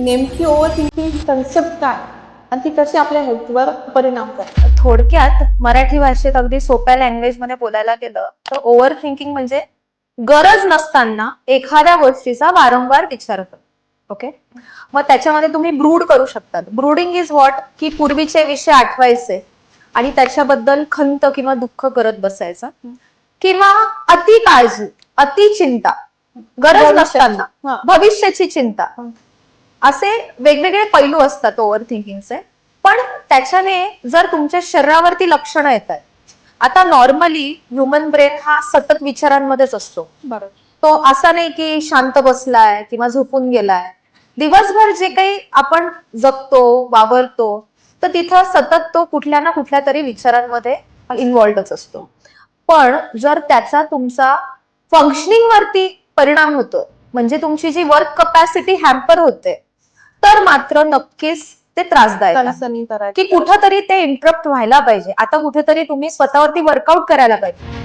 नेमकी over thinking concept काय आणि ती कशी आपल्या हेल्थवर परिणाम करते? थोडक्यात मराठी भाषेत अगदी सोप्या लँग्वेज मध्ये बोलायला गेलं तर ओव्हर थिंकिंग म्हणजे गरज नसताना एखाद्या गोष्टीचा वारंवार विचार करणं. ओके, मग त्याच्यामध्ये तुम्ही ब्रूड करू शकता. ब्रूडिंग इज व्हॉट, की पूर्वीचे विषय आठवायचे आणि त्याच्याबद्दल खंत किंवा दुःख करत बसायचं, किंवा अति काळजी, अति चिंता, गरज नसताना भविष्याची चिंता. असे वेगवेगळे पैलू असतात ओव्हर थिंकिंगचे. पण त्याच्याने जर तुमच्या शरीरावरती लक्षणं येत आहेत, आता नॉर्मली ह्युमन ब्रेन हा सतत विचारांमध्येच असतो. बरोबर. तो असा नाही की शांत बसलाय किंवा झोपून गेलाय. दिवसभर जे काही आपण जगतो, वावरतो, तर तिथं सतत तो कुठल्या ना कुठल्या तरी विचारांमध्ये इन्व्हॉल्वच असतो. पण जर त्याचा तुमचा फंक्शनिंग वरती परिणाम होतो, म्हणजे तुमची जी वर्क कपॅसिटी हॅम्पर होते, तर मात्र नक्कीच ते त्रासदायक आहे. की कुठंतरी ते इंटरप्ट व्हायला पाहिजे. आता कुठेतरी तुम्ही स्वतःवरती वर्कआउट करायला पाहिजे.